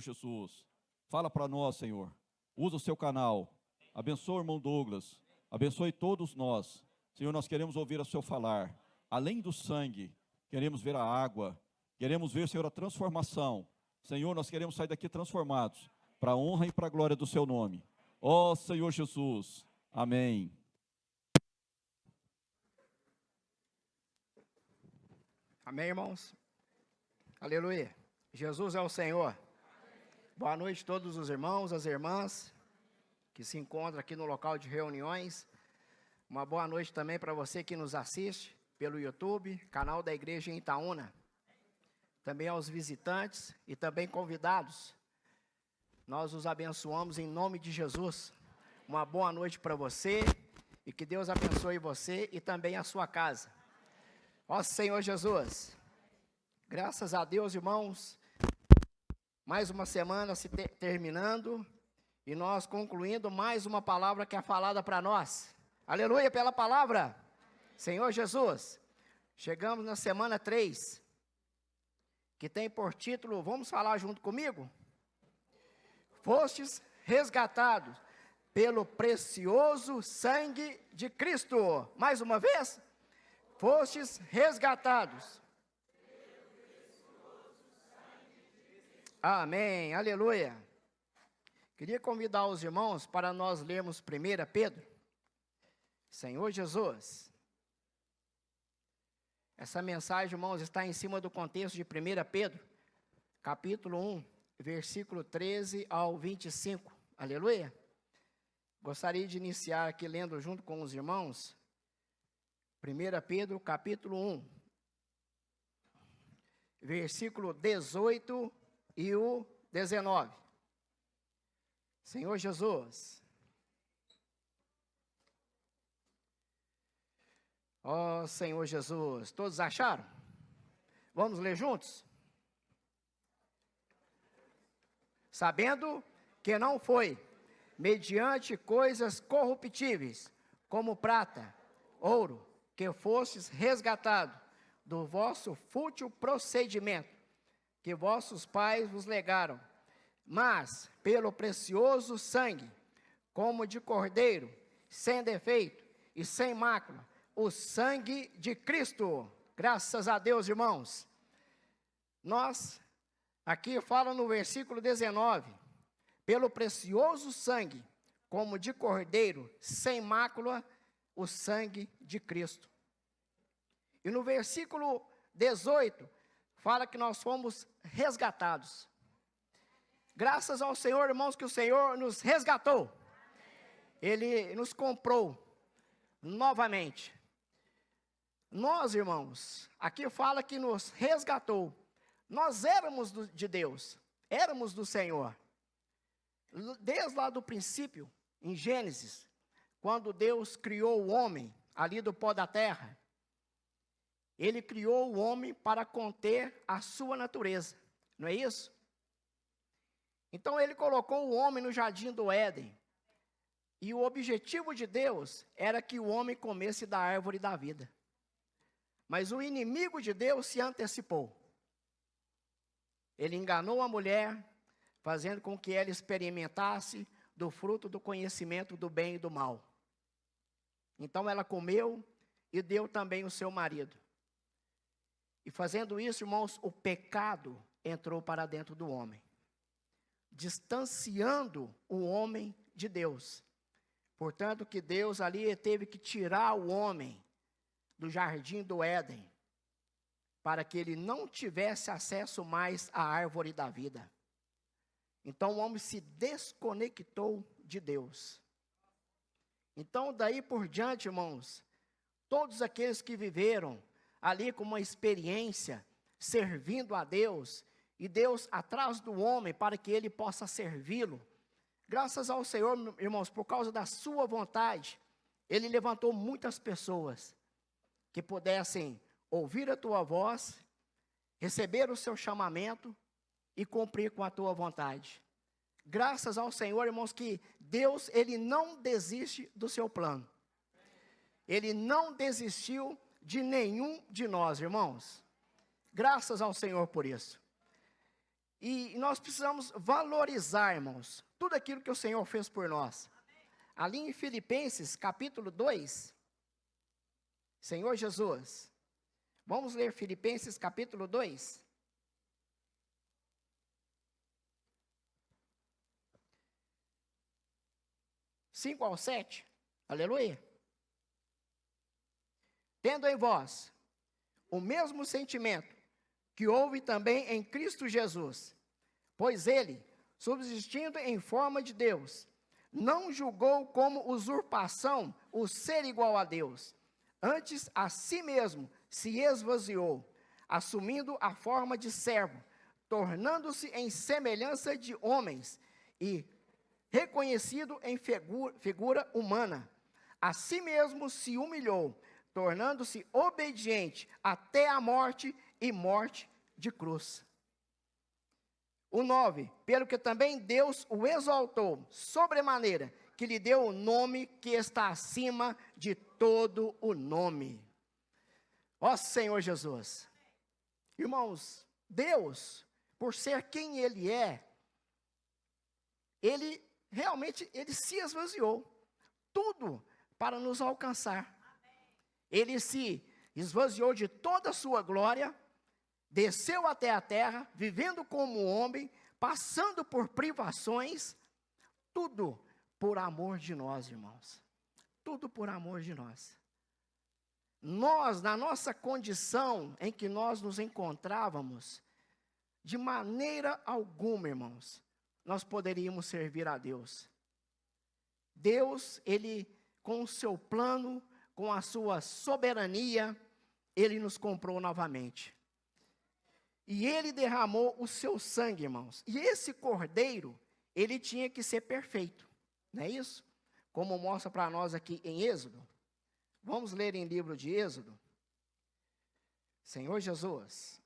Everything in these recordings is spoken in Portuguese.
Jesus, fala para nós, Senhor. Usa o seu canal. Abençoa o irmão Douglas. Abençoe todos nós. Senhor, nós queremos ouvir o seu falar. Além do sangue, queremos ver a água. Queremos ver, Senhor, a transformação. Senhor, nós queremos sair daqui transformados, para a honra e para a glória do seu nome. Ó Senhor Jesus. Amém. Amém, irmãos? Aleluia. Jesus é o Senhor. Boa noite a todos os irmãos, as irmãs que se encontram aqui no local de reuniões. Uma boa noite também para você que nos assiste pelo YouTube, canal da Igreja em Itaúna. Também aos visitantes e também convidados. Nós os abençoamos em nome de Jesus. Uma boa noite para você e que Deus abençoe você e também a sua casa. Ó Senhor Jesus, graças a Deus, irmãos, mais uma semana se terminando e nós concluindo mais uma palavra que é falada para nós. Aleluia pela palavra, Senhor Jesus. Chegamos na semana 3, que tem por título, vamos falar junto comigo? Fostes resgatados pelo precioso sangue de Cristo. Mais uma vez, fostes resgatados. Amém, aleluia. Queria convidar os irmãos para nós lermos 1 Pedro. Senhor Jesus. Essa mensagem, irmãos, está em cima do contexto de 1 Pedro, capítulo 1, versículo 13 ao 25. Aleluia. Gostaria de iniciar aqui lendo junto com os irmãos, 1 Pedro, capítulo 1, versículo 18 e o 19. Senhor Jesus. Ó Senhor Jesus, todos acharam? Vamos ler juntos? Sabendo que não foi mediante coisas corruptíveis, como prata, ouro, que fostes resgatados do vosso fútil procedimento, que vossos pais vos legaram, mas pelo precioso sangue, como de cordeiro, sem defeito e sem mácula, o sangue de Cristo. Graças a Deus, irmãos. Nós, aqui fala no versículo 19, pelo precioso sangue, como de cordeiro, sem mácula, o sangue de Cristo. E no versículo 18, fala que nós fomos resgatados. Graças ao Senhor, irmãos, que o Senhor nos resgatou. Ele nos comprou novamente. Nós, irmãos, aqui fala que nos resgatou. Nós éramos de Deus, éramos do Senhor. Desde lá do princípio, em Gênesis, quando Deus criou o homem, ali do pó da terra, Ele criou o homem para conter a sua natureza, não é isso? Então Ele colocou o homem no jardim do Éden, e o objetivo de Deus era que o homem comesse da árvore da vida. Mas o inimigo de Deus se antecipou. Ele enganou a mulher, fazendo com que ela experimentasse do fruto do conhecimento do bem e do mal. Então ela comeu e deu também o seu marido. E fazendo isso, irmãos, o pecado entrou para dentro do homem, distanciando o homem de Deus. Portanto, que Deus ali teve que tirar o homem do jardim do Éden, para que ele não tivesse acesso mais à árvore da vida. Então o homem se desconectou de Deus. Então daí por diante, irmãos, todos aqueles que viveram ali com uma experiência, servindo a Deus, e Deus atrás do homem para que ele possa servi-lo, graças ao Senhor, irmãos, por causa da sua vontade, Ele levantou muitas pessoas que pudessem ouvir a tua voz, receber o seu chamamento e cumprir com a tua vontade. Graças ao Senhor, irmãos, que Deus, Ele não desiste do seu plano. Ele não desistiu de nenhum de nós, irmãos. Graças ao Senhor por isso. E nós precisamos valorizar, irmãos, tudo aquilo que o Senhor fez por nós. Ali em Filipenses, capítulo 2, Senhor Jesus, vamos ler Filipenses, capítulo 2. Cinco ao 7, aleluia. Tendo em vós o mesmo sentimento que houve também em Cristo Jesus, pois ele, subsistindo em forma de Deus, não julgou como usurpação o ser igual a Deus, antes a si mesmo se esvaziou, assumindo a forma de servo, tornando-se em semelhança de homens e reconhecido em figura humana. A si mesmo se humilhou, tornando-se obediente até a morte e morte de cruz. O 9, pelo que também Deus o exaltou, sobremaneira, que lhe deu o nome que está acima de todo o nome. Ó Senhor Jesus. Irmãos, Deus, por ser quem Ele é, Ele realmente, Ele se esvaziou, tudo para nos alcançar. Ele se esvaziou de toda a sua glória, desceu até a terra, vivendo como homem, passando por privações, tudo por amor de nós, irmãos. Tudo por amor de nós. Nós, na nossa condição em que nós nos encontrávamos, de maneira alguma, irmãos, nós poderíamos servir a Deus. Deus, Ele, com o seu plano, com a sua soberania, Ele nos comprou novamente. E Ele derramou o seu sangue, irmãos. E esse cordeiro, ele tinha que ser perfeito. Não é isso? Como mostra para nós aqui em Êxodo. Vamos ler em livro de Êxodo. Senhor Jesus.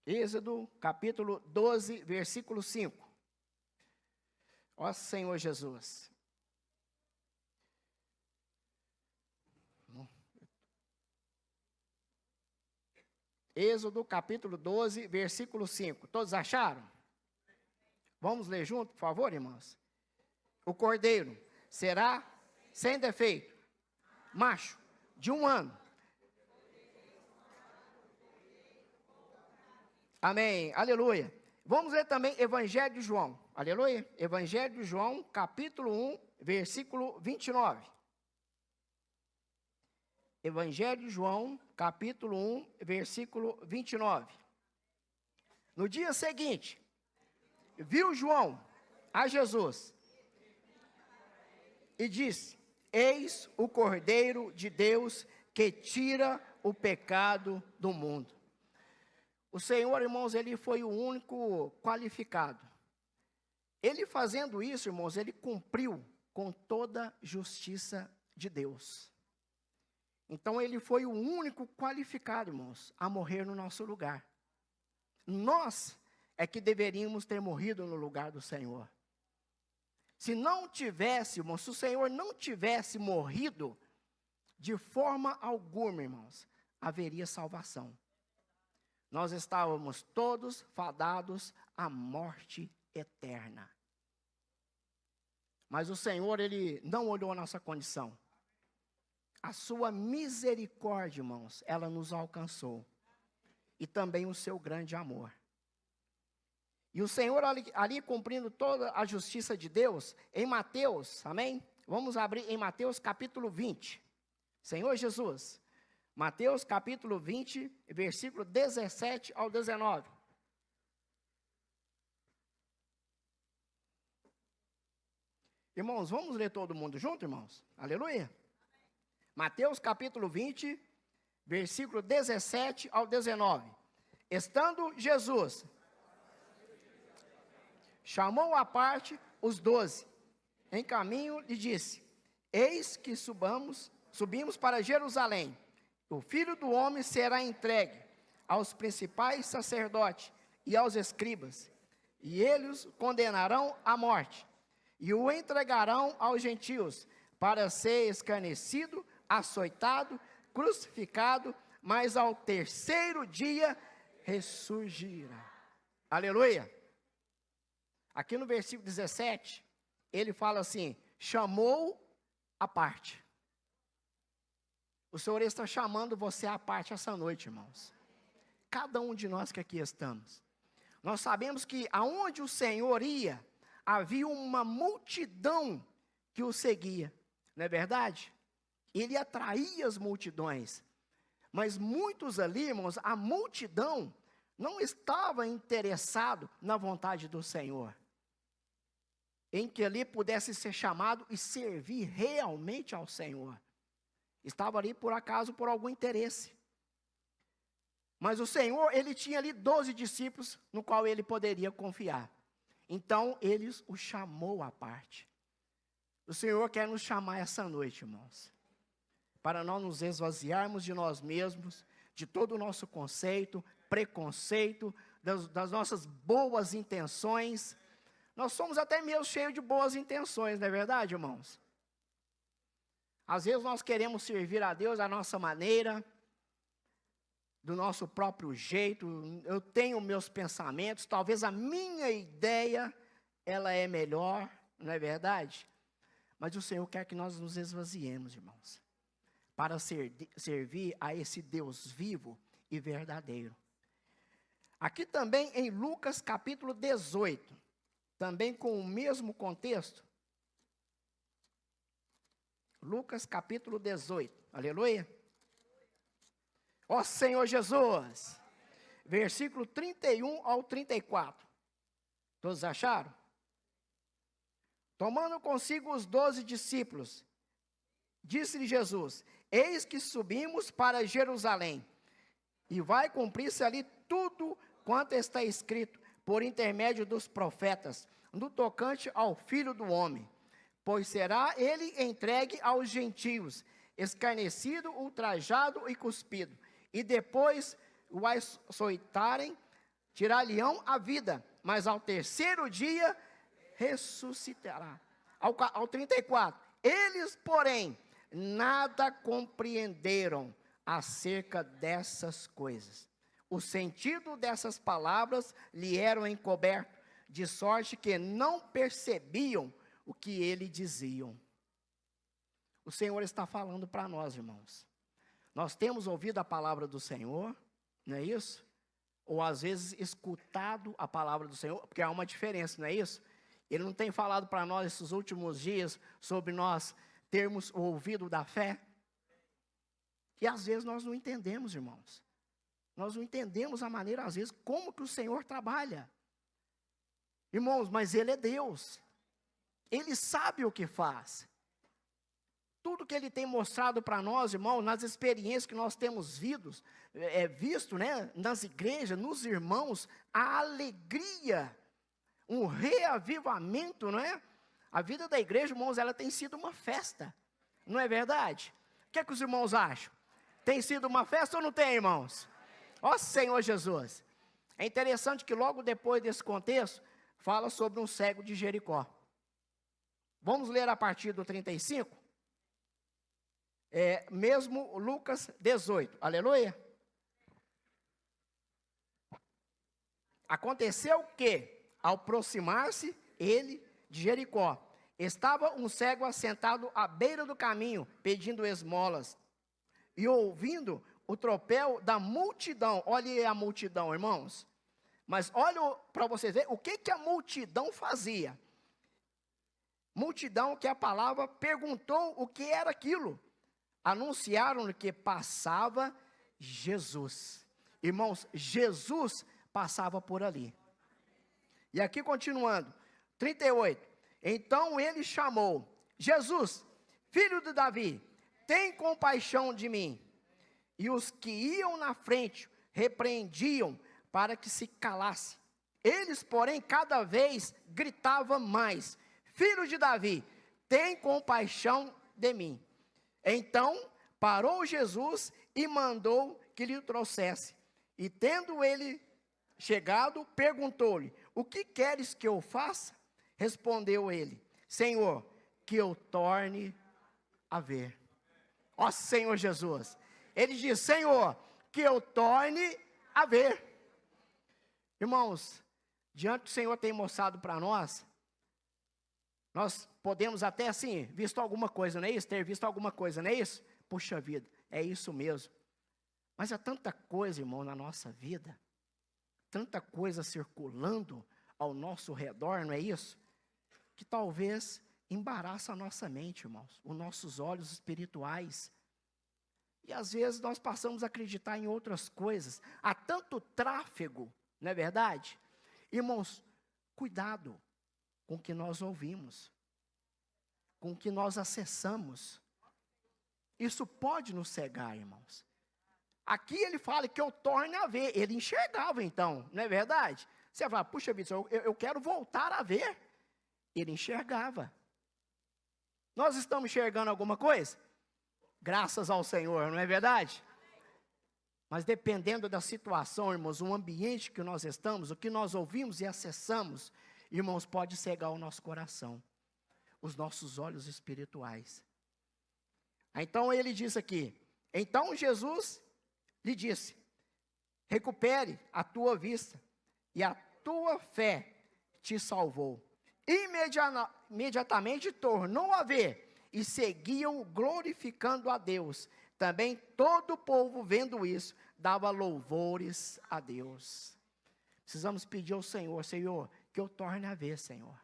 Êxodo, capítulo 12, versículo 5. Ó Senhor Jesus. Êxodo, capítulo 12, versículo 5. Todos acharam? Vamos ler junto, por favor, irmãos? O cordeiro será sem defeito, macho, de 1 ano. Amém, aleluia. Vamos ler também Evangelho de João, aleluia. Evangelho de João, capítulo 1, versículo 29. Evangelho de João, capítulo 1, versículo 29. No dia seguinte, viu João a Jesus e disse: eis o Cordeiro de Deus que tira o pecado do mundo. O Senhor, irmãos, Ele foi o único qualificado. Ele fazendo isso, irmãos, Ele cumpriu com toda a justiça de Deus. Então, Ele foi o único qualificado, irmãos, a morrer no nosso lugar. Nós é que deveríamos ter morrido no lugar do Senhor. Se não tivesse, irmãos, se o Senhor não tivesse morrido, de forma alguma, irmãos, haveria salvação. Nós estávamos todos fadados à morte eterna. Mas o Senhor, Ele não olhou a nossa condição. A sua misericórdia, irmãos, ela nos alcançou. E também o seu grande amor. E o Senhor ali cumprindo toda a justiça de Deus, em Mateus, amém? Vamos abrir em Mateus capítulo 20. Senhor Jesus, Mateus capítulo 20, versículo 17 ao 19. Irmãos, vamos ler todo mundo junto, irmãos? Aleluia. Mateus capítulo 20, versículo 17 ao 19. Estando Jesus, chamou à parte os 12, em caminho e disse: eis que subimos para Jerusalém. O Filho do Homem será entregue aos principais sacerdotes e aos escribas, e eles o condenarão à morte, e o entregarão aos gentios, para ser escarnecido, açoitado, crucificado, mas ao terceiro dia ressurgirá. Aleluia. Aqui no versículo 17, ele fala assim: chamou à parte. O Senhor está chamando você à parte essa noite, irmãos. Cada um de nós que aqui estamos. Nós sabemos que aonde o Senhor ia, havia uma multidão que o seguia. Não é verdade? Ele atraía as multidões. Mas muitos ali, irmãos, a multidão não estava interessado na vontade do Senhor, em que ali pudesse ser chamado e servir realmente ao Senhor. Estava ali por acaso, por algum interesse. Mas o Senhor, ele tinha ali 12 discípulos, no qual ele poderia confiar. Então, ele o chamou à parte. O Senhor quer nos chamar essa noite, irmãos, para nós nos esvaziarmos de nós mesmos, de todo o nosso conceito, preconceito, das nossas boas intenções. Nós somos até mesmo cheios de boas intenções, não é verdade, irmãos? Às vezes nós queremos servir a Deus da nossa maneira, do nosso próprio jeito. Eu tenho meus pensamentos, talvez a minha ideia, ela é melhor, não é verdade? Mas o Senhor quer que nós nos esvaziemos, irmãos, para servir a esse Deus vivo e verdadeiro. Aqui também em Lucas capítulo 18, também com o mesmo contexto. Lucas capítulo 18, aleluia. Ó Senhor Jesus, versículo 31 ao 34. Todos acharam? Tomando consigo os 12 discípulos, disse-lhe Jesus: eis que subimos para Jerusalém, e vai cumprir-se ali tudo quanto está escrito por intermédio dos profetas, no tocante ao Filho do Homem. Pois será ele entregue aos gentios, escarnecido, ultrajado e cuspido. E depois o açoitarem, tirar-lhe-ão a vida, mas ao terceiro dia ressuscitará. Ao 34. Eles, porém, nada compreenderam acerca dessas coisas. O sentido dessas palavras lhe eram encoberto, de sorte que não percebiam o que ele diziam. O Senhor está falando para nós, irmãos. Nós temos ouvido a palavra do Senhor, não é isso? Ou às vezes escutado a palavra do Senhor, porque há uma diferença, não é isso? Ele não tem falado para nós esses últimos dias sobre nós termos o ouvido da fé? E às vezes nós não entendemos, irmãos. Nós não entendemos a maneira, às vezes, como que o Senhor trabalha. Irmãos, mas Ele é Deus. Ele sabe o que faz. Tudo que Ele tem mostrado para nós, irmãos, nas experiências que nós temos visto, né, nas igrejas, nos irmãos, a alegria, um reavivamento, não é? A vida da igreja, irmãos, ela tem sido uma festa, não é verdade? O que é que os irmãos acham? Tem sido uma festa ou não tem, irmãos? Ó Senhor Jesus. É interessante que logo depois desse contexto, fala sobre um cego de Jericó. Vamos ler a partir do 35? Mesmo Lucas 18, aleluia. Aconteceu que, ao aproximar-se ele de Jericó, estava um cego assentado à beira do caminho, pedindo esmolas. E ouvindo o tropel da multidão, olhe a multidão, irmãos. Mas olha para vocês verem o que a multidão fazia. Multidão, que a palavra perguntou o que era aquilo. Anunciaram que passava Jesus. Irmãos, Jesus passava por ali. E aqui continuando, 38. Então ele chamou: Jesus, filho de Davi, tem compaixão de mim. E os que iam na frente repreendiam para que se calasse. Eles, porém, cada vez gritavam mais: filho de Davi, tem compaixão de mim. Então parou Jesus e mandou que lhe trouxesse. E tendo ele chegado, perguntou-lhe: o que queres que eu faça? Respondeu ele: Senhor, que eu torne a ver. Ó Senhor Jesus. Ele diz: Senhor, que eu torne a ver. Irmãos, diante do que o Senhor tem mostrado para nós podemos até assim, visto alguma coisa, não é isso? Ter visto alguma coisa, não é isso? Puxa vida, é isso mesmo. Mas há tanta coisa, irmão, na nossa vida, tanta coisa circulando ao nosso redor, não é isso? Que talvez embaraça a nossa mente, irmãos, os nossos olhos espirituais. E às vezes nós passamos a acreditar em outras coisas. Há tanto tráfego, não é verdade? Irmãos, cuidado com o que nós ouvimos, com o que nós acessamos. Isso pode nos cegar, irmãos. Aqui ele fala que eu torne a ver. Ele enxergava então, não é verdade? Você vai falar, puxa vida, eu quero voltar a ver. Ele enxergava. Nós estamos enxergando alguma coisa? Graças ao Senhor, não é verdade? Mas dependendo da situação, irmãos, o ambiente que nós estamos, o que nós ouvimos e acessamos, irmãos, pode cegar o nosso coração, os nossos olhos espirituais. Então ele diz aqui, então Jesus lhe disse, recupere a tua vista, e a tua fé te salvou. Imediatamente tornou a ver, e seguiam glorificando a Deus. Também todo o povo, vendo isso, dava louvores a Deus. Precisamos pedir ao Senhor, Senhor, que eu torne a ver, Senhor.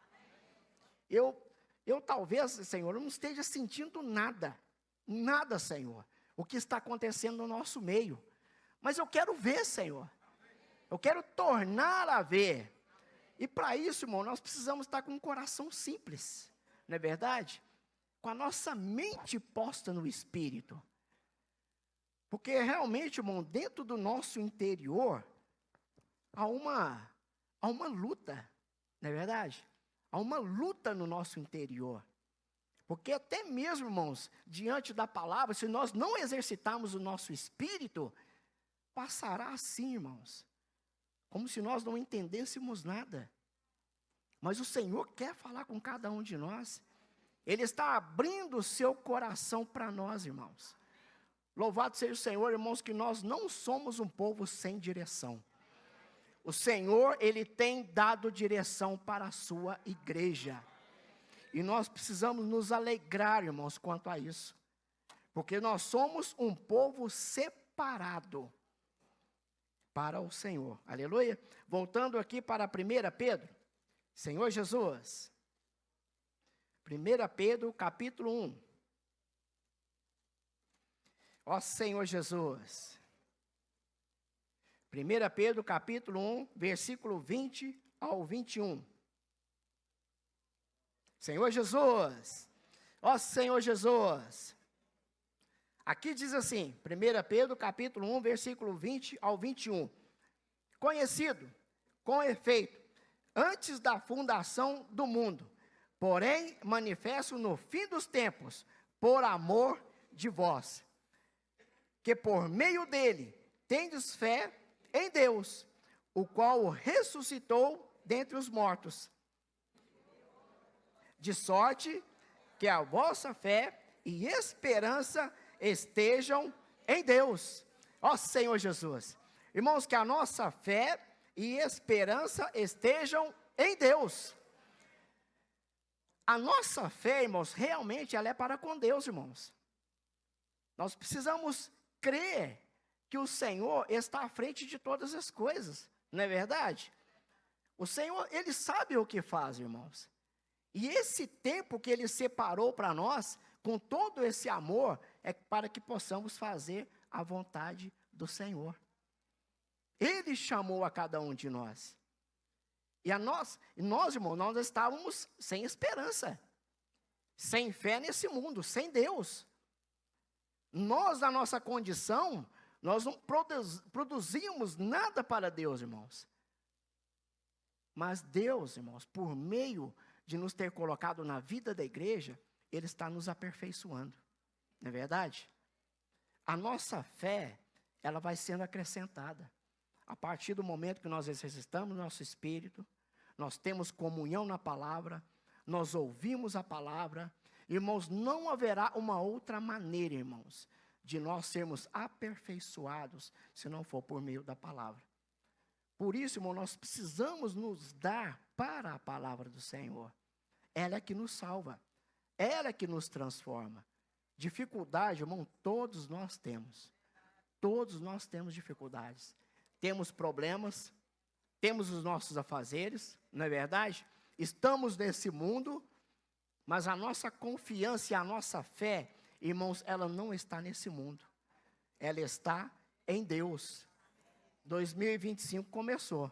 Eu talvez, Senhor, não esteja sentindo nada, Senhor, o que está acontecendo no nosso meio. Mas eu quero ver, Senhor. Eu quero tornar a ver. E para isso, irmão, nós precisamos estar com um coração simples, não é verdade? Com a nossa mente posta no Espírito. Porque realmente, irmão, dentro do nosso interior, há uma luta, não é verdade? Há uma luta no nosso interior. Porque até mesmo, irmãos, diante da palavra, se nós não exercitarmos o nosso espírito, passará assim, irmãos, como se nós não entendêssemos nada. Mas o Senhor quer falar com cada um de nós. Ele está abrindo o seu coração para nós, irmãos. Louvado seja o Senhor, irmãos, que nós não somos um povo sem direção. O Senhor, Ele tem dado direção para a sua igreja. E nós precisamos nos alegrar, irmãos, quanto a isso. Porque nós somos um povo separado para o Senhor. Aleluia. Voltando aqui para 1 Pedro. Senhor Jesus. 1 Pedro, capítulo 1. Ó Senhor Jesus. 1 Pedro, capítulo 1, versículo 20 ao 21. Senhor Jesus. Ó Senhor Jesus. Aqui diz assim, 1 Pedro, capítulo 1, versículo 20 ao 21. Conhecido, com efeito, antes da fundação do mundo, porém, manifesto no fim dos tempos, por amor de vós, que por meio dele tendes fé em Deus, o qual o ressuscitou dentre os mortos, de sorte que a vossa fé e esperança estejam em Deus. Ó Senhor Jesus. Irmãos, que a nossa fé e esperança estejam em Deus. A nossa fé, irmãos, realmente ela é para com Deus, irmãos. Nós precisamos crer que o Senhor está à frente de todas as coisas, não é verdade? O Senhor, Ele sabe o que faz, irmãos. E esse tempo que Ele separou para nós, com todo esse amor, é para que possamos fazer a vontade do Senhor. Ele chamou a cada um de nós. E nós, irmãos, nós estávamos sem esperança, sem fé nesse mundo, sem Deus. Nós, na nossa condição, nós não produzíamos nada para Deus, irmãos. Mas Deus, irmãos, por meio de nos ter colocado na vida da igreja, Ele está nos aperfeiçoando. Não é verdade? A nossa fé, ela vai sendo acrescentada. A partir do momento que nós exercitamos nosso espírito, nós temos comunhão na palavra, nós ouvimos a palavra, irmãos, não haverá uma outra maneira, irmãos, de nós sermos aperfeiçoados, se não for por meio da palavra. Por isso, irmão, nós precisamos nos dar para a palavra do Senhor. Ela é que nos salva. Ela é que nos transforma. Dificuldade, irmão, todos nós temos. Todos nós temos dificuldades. Temos problemas, temos os nossos afazeres, não é verdade? Estamos nesse mundo, mas a nossa confiança e a nossa fé, irmãos, ela não está nesse mundo. Ela está em Deus. 2025 começou,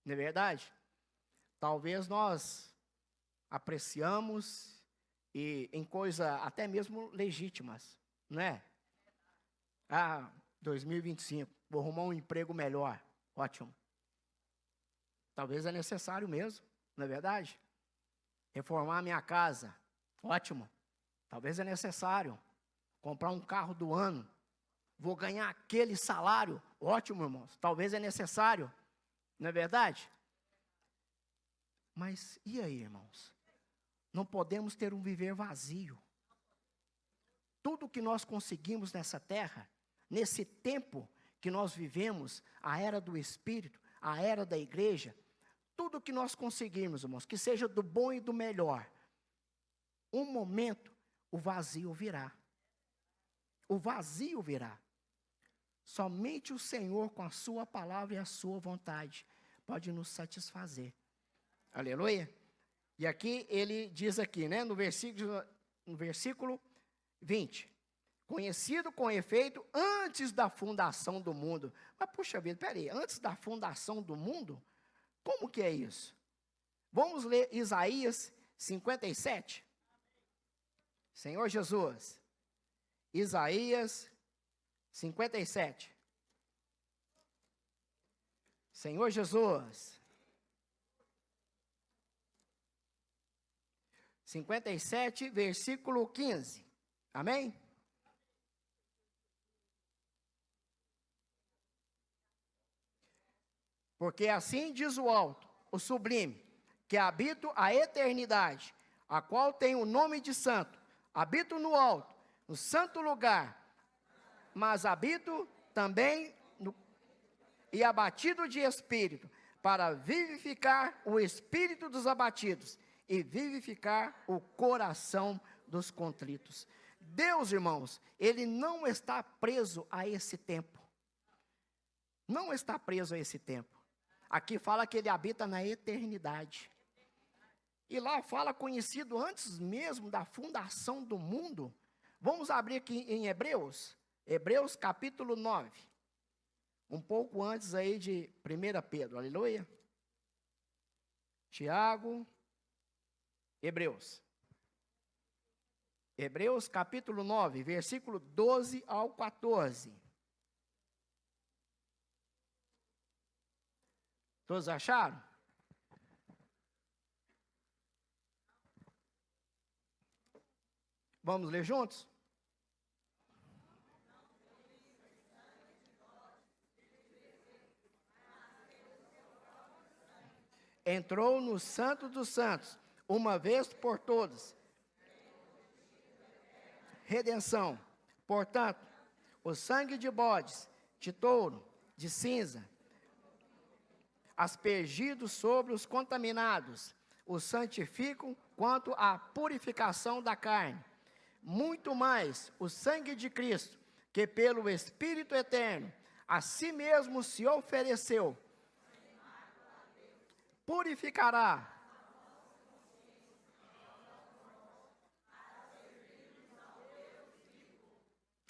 não é verdade? Talvez nós apreciamos e em coisas até mesmo legítimas, não é? 2025, vou arrumar um emprego melhor, ótimo. Talvez é necessário mesmo, não é verdade? Reformar minha casa, ótimo. Talvez é necessário. Comprar um carro do ano, vou ganhar aquele salário, ótimo, irmãos. Talvez é necessário, não é verdade? Mas e aí, irmãos? Não podemos ter um viver vazio. Tudo que nós conseguimos nessa terra, nesse tempo que nós vivemos, a era do Espírito, a era da igreja, tudo que nós conseguirmos, irmãos, que seja do bom e do melhor, um momento, o vazio virá. O vazio virá. Somente o Senhor, com a sua palavra e a sua vontade, pode nos satisfazer. Aleluia. E aqui ele diz aqui, né, no versículo 20. Conhecido com efeito antes da fundação do mundo. Mas puxa vida, peraí, antes da fundação do mundo? Como que é isso? Vamos ler Isaías 57. Senhor Jesus. Isaías 57. Senhor Jesus. 57, versículo 15. Amém? Porque assim diz o alto, o sublime, que habito a eternidade, a qual tem o nome de santo. Habito no alto, no santo lugar, mas habito também e abatido de espírito, para vivificar o espírito dos abatidos e vivificar o coração dos contritos. Deus, irmãos, Ele não está preso a esse tempo. Não está preso a esse tempo. Aqui fala que Ele habita na eternidade. E lá fala conhecido antes mesmo da fundação do mundo. Vamos abrir aqui em Hebreus. Hebreus capítulo 9. Um pouco antes aí de 1 Pedro, aleluia. Tiago, Hebreus. Hebreus capítulo 9, versículo 12 ao 14. Todos acharam? Vamos ler juntos? Entrou no Santo dos Santos, uma vez por todas. Redenção. Portanto, o sangue de bodes, de touro, de cinza, aspergido sobre os contaminados, os santificam quanto à purificação da carne. Muito mais o sangue de Cristo, que pelo Espírito eterno, a si mesmo se ofereceu, purificará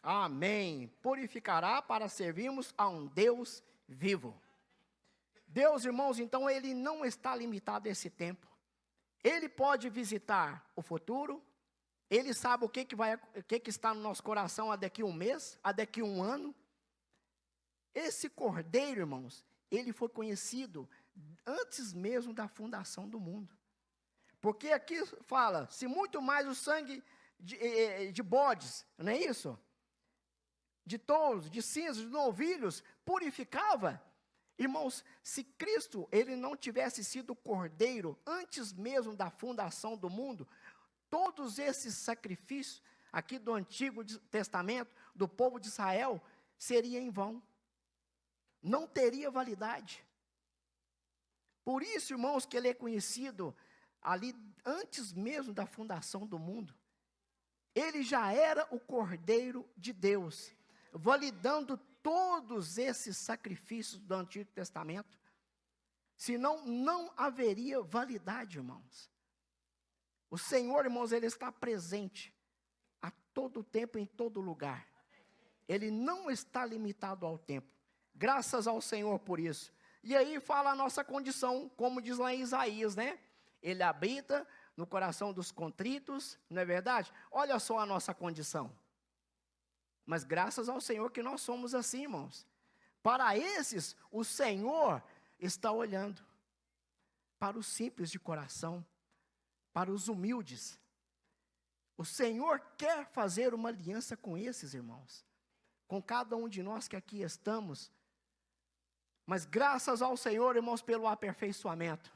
amém, purificará para servirmos a um Deus vivo. Deus, irmãos, então Ele não está limitado a esse tempo. Ele pode visitar o futuro. Ele sabe o que está no nosso coração a daqui um mês, a daqui um ano. Esse Cordeiro, irmãos, ele foi conhecido antes mesmo da fundação do mundo. Porque aqui fala, se muito mais o sangue de bodes, não é isso? De touros, de cinzas, de novilhos, purificava. Irmãos, se Cristo, ele não tivesse sido Cordeiro antes mesmo da fundação do mundo, todos esses sacrifícios aqui do Antigo Testamento, do povo de Israel, seria em vão. Não teria validade. Por isso, irmãos, que ele é conhecido ali antes mesmo da fundação do mundo. Ele já era o Cordeiro de Deus, validando todos esses sacrifícios do Antigo Testamento. Senão, não haveria validade, irmãos. O Senhor, irmãos, ele está presente a todo tempo, em todo lugar. Ele não está limitado ao tempo. Graças ao Senhor por isso. E aí fala a nossa condição, como diz lá em Isaías, né? Ele habita no coração dos contritos, não é verdade? Olha só a nossa condição. Mas graças ao Senhor que nós somos assim, irmãos. Para esses, o Senhor está olhando. Para os simples de coração, para os humildes. O Senhor quer fazer uma aliança com esses, irmãos. Com cada um de nós que aqui estamos. Mas graças ao Senhor, irmãos, pelo aperfeiçoamento.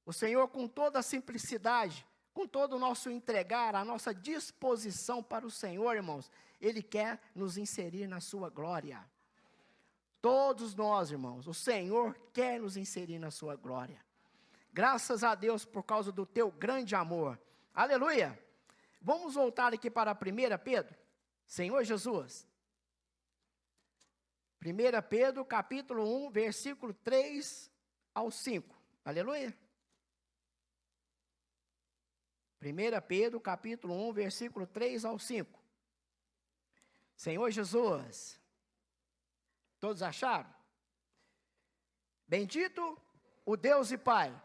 O Senhor, com toda a simplicidade, com todo o nosso entregar, a nossa disposição para o Senhor, irmãos, Ele quer nos inserir na sua glória. Todos nós, irmãos, o Senhor quer nos inserir na sua glória. Graças a Deus por causa do teu grande amor. Aleluia! Vamos voltar aqui para 1 Pedro. Senhor Jesus. 1 Pedro, capítulo 1, versículo 3 ao 5. Aleluia. 1 Pedro, capítulo 1, versículo 3 ao 5. Senhor Jesus. Todos acharam? Bendito o Deus e Pai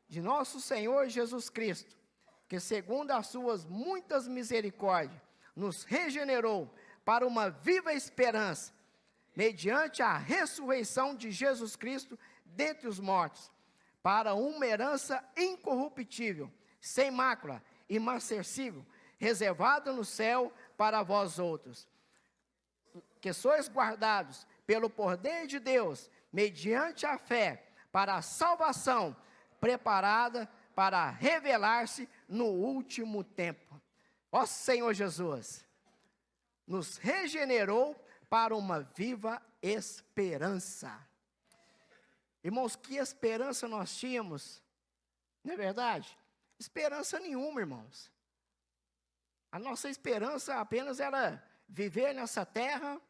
de nosso Senhor Jesus Cristo, que segundo as suas muitas misericórdias, nos regenerou para uma viva esperança, mediante a ressurreição de Jesus Cristo dentre os mortos, para uma herança incorruptível, sem mácula, imarcessível, reservada no céu para vós outros, que sois guardados pelo poder de Deus, mediante a fé, para a salvação, preparada para revelar-se no último tempo. Ó Senhor Jesus, nos regenerou para uma viva esperança. Irmãos, que esperança nós tínhamos, não é verdade? Esperança nenhuma, irmãos. A nossa esperança apenas era viver nessa terra,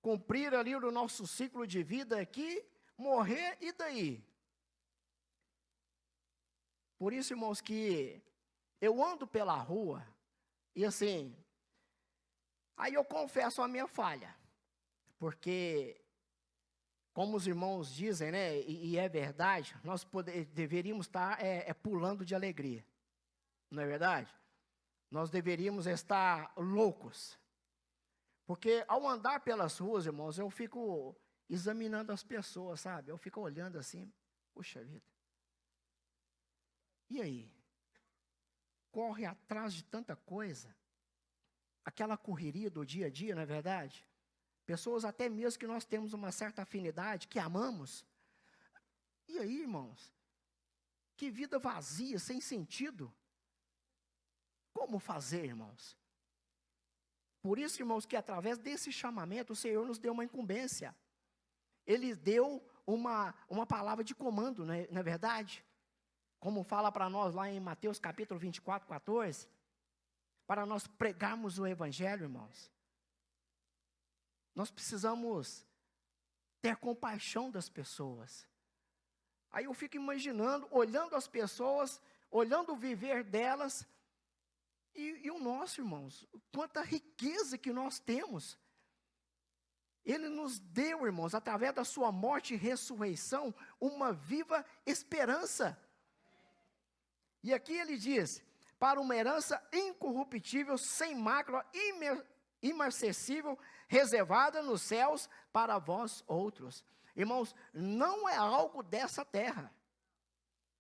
cumprir ali o nosso ciclo de vida aqui, morrer e daí? Por isso, irmãos, que eu ando pela rua e assim, aí eu confesso a minha falha, porque, como os irmãos dizem, né, e é verdade, nós deveríamos estar pulando de alegria, não é verdade? Nós deveríamos estar loucos, porque ao andar pelas ruas, irmãos, eu fico examinando as pessoas, sabe? Eu fico olhando assim, puxa vida. E aí? Corre atrás de tanta coisa. Aquela correria do dia a dia, não é verdade? Pessoas até mesmo que nós temos uma certa afinidade, que amamos. E aí, irmãos? Que vida vazia, sem sentido. Como fazer, irmãos? Por isso, irmãos, que através desse chamamento, o Senhor nos deu uma incumbência. Ele deu uma palavra de comando, não é verdade? Como fala para nós lá em Mateus capítulo 24, 14, para nós pregarmos o Evangelho, irmãos. Nós precisamos ter compaixão das pessoas. Aí eu fico imaginando, olhando as pessoas, olhando o viver delas, e o nosso, irmãos, quanta riqueza que nós temos. Ele nos deu, irmãos, através da sua morte e ressurreição, uma viva esperança. E aqui ele diz, para uma herança incorruptível, sem mácula, imarcessível, reservada nos céus para vós outros. Irmãos, não é algo dessa terra.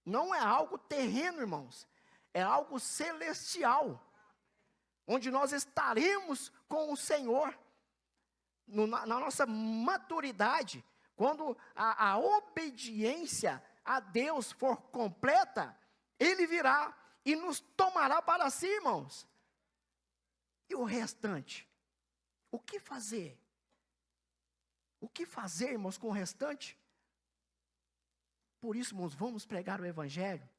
Não é algo terreno, irmãos. É algo celestial. Onde nós estaremos com o Senhor. Na nossa maturidade. Quando a obediência a Deus for completa, Ele virá e nos tomará para si, irmãos. E o restante? O que fazer? O que fazer, irmãos, com o restante? Por isso, irmãos, vamos pregar o Evangelho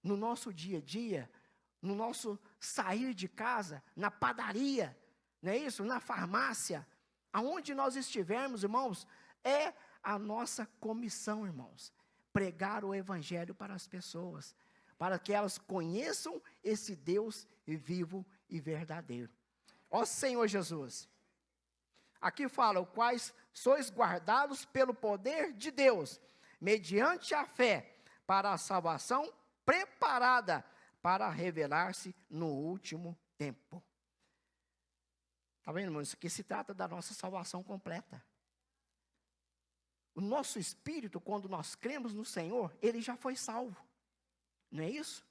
no nosso dia a dia, no nosso sair de casa, na padaria, não é isso? Na farmácia, aonde nós estivermos, irmãos, é a nossa comissão, irmãos, pregar o Evangelho para as pessoas, para que elas conheçam esse Deus vivo e verdadeiro. Ó Senhor Jesus, aqui fala, o quais sois guardados pelo poder de Deus, mediante a fé, para a salvação preparada para revelar-se no último tempo. Está vendo, irmãos? Isso aqui se trata da nossa salvação completa. O nosso espírito, quando nós cremos no Senhor, ele já foi salvo. Não é isso?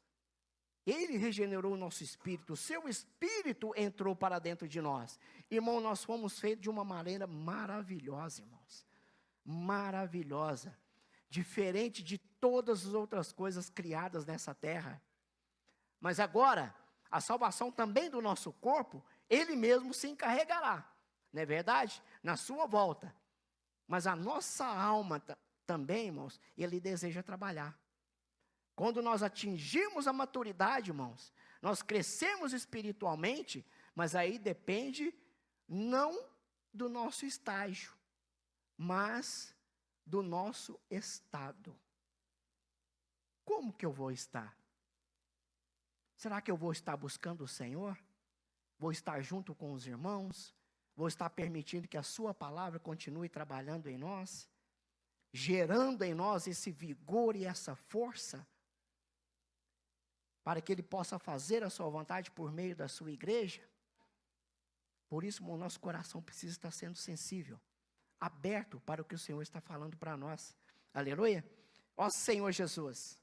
Ele regenerou o nosso espírito, o seu espírito entrou para dentro de nós. Irmão, nós fomos feitos de uma maneira maravilhosa, irmãos. Maravilhosa. Diferente de todas as outras coisas criadas nessa terra. Mas agora, a salvação também do nosso corpo, ele mesmo se encarregará. Não é verdade? Na sua volta. Mas a nossa alma também, irmãos, ele deseja trabalhar. Quando nós atingirmos a maturidade, irmãos, nós crescemos espiritualmente, mas aí depende não do nosso estágio, mas do nosso estado. Como que eu vou estar? Será que eu vou estar buscando o Senhor? Vou estar junto com os irmãos? Vou estar permitindo que a sua palavra continue trabalhando em nós? Gerando em nós esse vigor e essa força? Para que Ele possa fazer a sua vontade por meio da sua igreja? Por isso, o nosso coração precisa estar sendo sensível, aberto para o que o Senhor está falando para nós. Aleluia? Ó Senhor Jesus,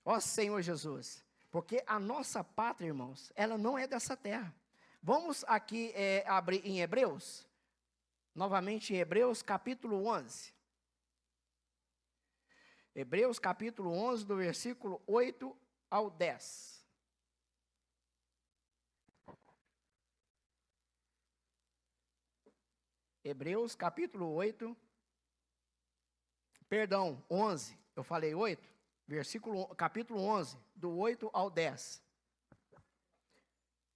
ó Senhor Jesus, porque a nossa pátria, irmãos, ela não é dessa terra. Vamos aqui abrir em Hebreus, novamente em Hebreus capítulo 11. Hebreus capítulo 11, do versículo 8 ao 10. Hebreus capítulo 8, perdão, 11, eu falei 8, capítulo 11, do 8 ao 10.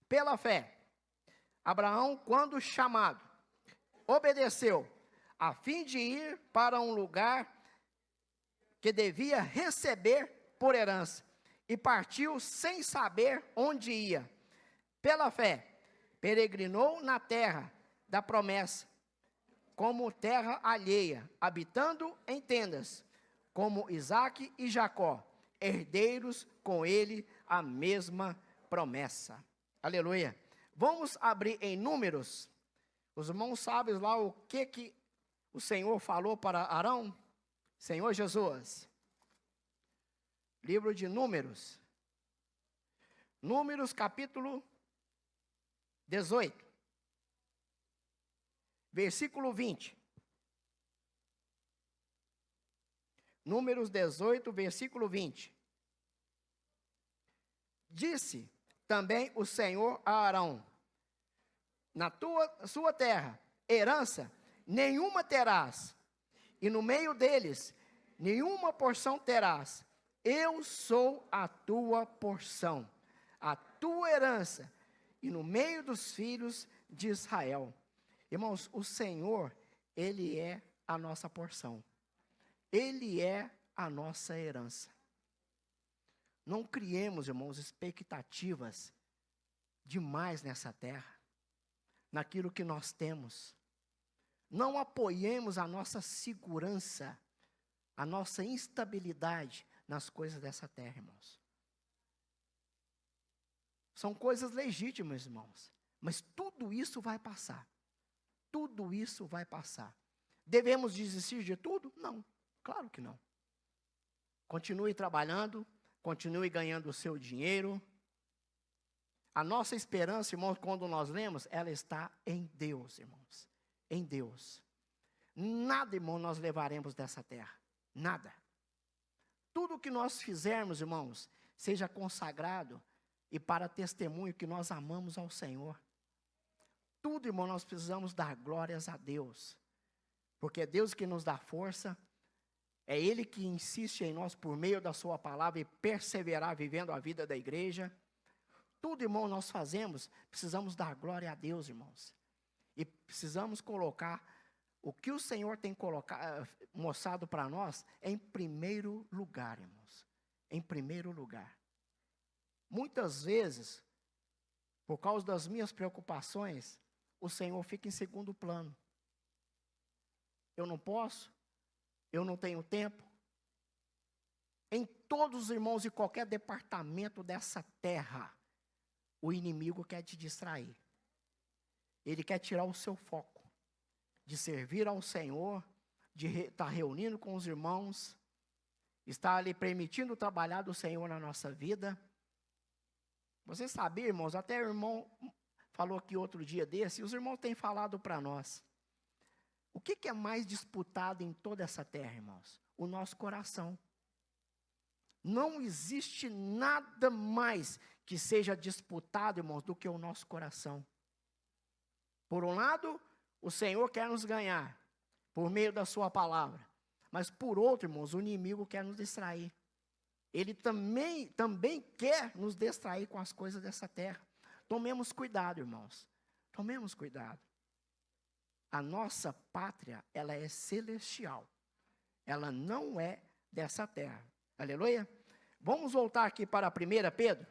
Pela fé, Abraão, quando chamado, obedeceu, a fim de ir para um lugar que devia receber por herança, e partiu sem saber onde ia. Pela fé, peregrinou na terra da promessa, como terra alheia, habitando em tendas, como Isaque e Jacó, herdeiros com ele a mesma promessa. Aleluia. Vamos abrir em Números. Os irmãos sabem lá o que o Senhor falou para Arão? Senhor Jesus. Livro de Números. Números capítulo 18. Versículo 20. Números 18, versículo 20. Disse também o Senhor a Arão: na sua terra, herança nenhuma terás, e no meio deles nenhuma porção terás. Eu sou a tua porção, a tua herança, e no meio dos filhos de Israel. Irmãos, o Senhor, Ele é a nossa porção. Ele é a nossa herança. Não criemos, irmãos, expectativas demais nessa terra, naquilo que nós temos. Não apoiemos a nossa segurança, a nossa instabilidade nas coisas dessa terra, irmãos. São coisas legítimas, irmãos, mas tudo isso vai passar. Tudo isso vai passar. Devemos desistir de tudo? Não, claro que não. Continue trabalhando, continue ganhando o seu dinheiro. A nossa esperança, irmãos, quando nós lemos, ela está em Deus, irmãos. Em Deus. Nada, irmão, nós levaremos dessa terra. Nada. Tudo que nós fizermos, irmãos, seja consagrado e para testemunho que nós amamos ao Senhor. Tudo, irmão, nós precisamos dar glórias a Deus. Porque é Deus que nos dá força, É Ele que insiste em nós por meio da sua palavra e perseverar vivendo a vida da igreja. Tudo, irmão, nós fazemos, precisamos dar glória a Deus, irmãos. E precisamos colocar o que o Senhor tem mostrado para nós em primeiro lugar, irmãos. Em primeiro lugar. Muitas vezes, por causa das minhas preocupações, o Senhor fica em segundo plano. Eu não posso, eu não tenho tempo. Em todos os irmãos, em qualquer departamento dessa terra, o inimigo quer te distrair. Ele quer tirar o seu foco de servir ao Senhor, de estar reunindo com os irmãos, estar ali permitindo o trabalhar do Senhor na nossa vida. Você sabia, irmãos, até o irmão falou aqui outro dia desse, e os irmãos têm falado para nós. O que é mais disputado em toda essa terra, irmãos? O nosso coração. Não existe nada mais que seja disputado, irmãos, do que o nosso coração. Por um lado, o Senhor quer nos ganhar, por meio da sua palavra. Mas por outro, irmãos, o inimigo quer nos distrair. Ele também quer nos distrair com as coisas dessa terra. Tomemos cuidado, irmãos. Tomemos cuidado. A nossa pátria, ela é celestial. Ela não é dessa terra. Aleluia? Vamos voltar aqui para 1 Pedro.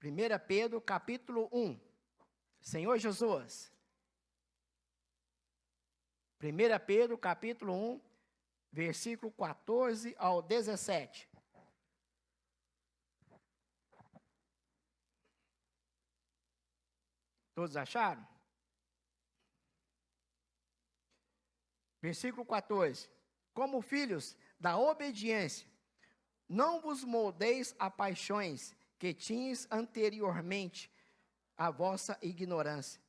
1 Pedro, capítulo 1. Senhor Jesus. 1 Pedro, capítulo 1, versículo 14 ao 17. Todos acharam? Versículo 14. Como filhos da obediência, não vos moldeis a paixões que tinhas anteriormente à vossa ignorância.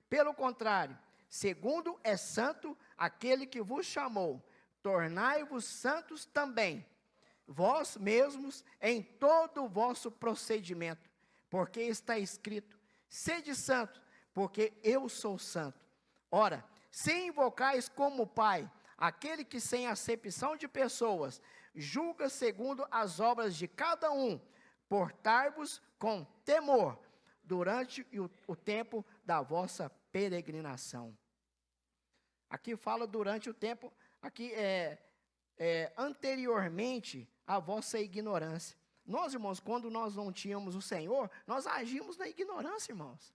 Pelo contrário, segundo é santo aquele que vos chamou, tornai-vos santos também, vós mesmos, em todo o vosso procedimento, porque está escrito, sede santos, porque eu sou santo. Ora, se invocais como Pai, aquele que sem acepção de pessoas, julga segundo as obras de cada um, portai-vos com temor, durante o tempo da vossa peregrinação. Aqui fala durante o tempo, aqui anteriormente à vossa ignorância. Nós, irmãos, quando nós não tínhamos o Senhor, nós agimos na ignorância, irmãos.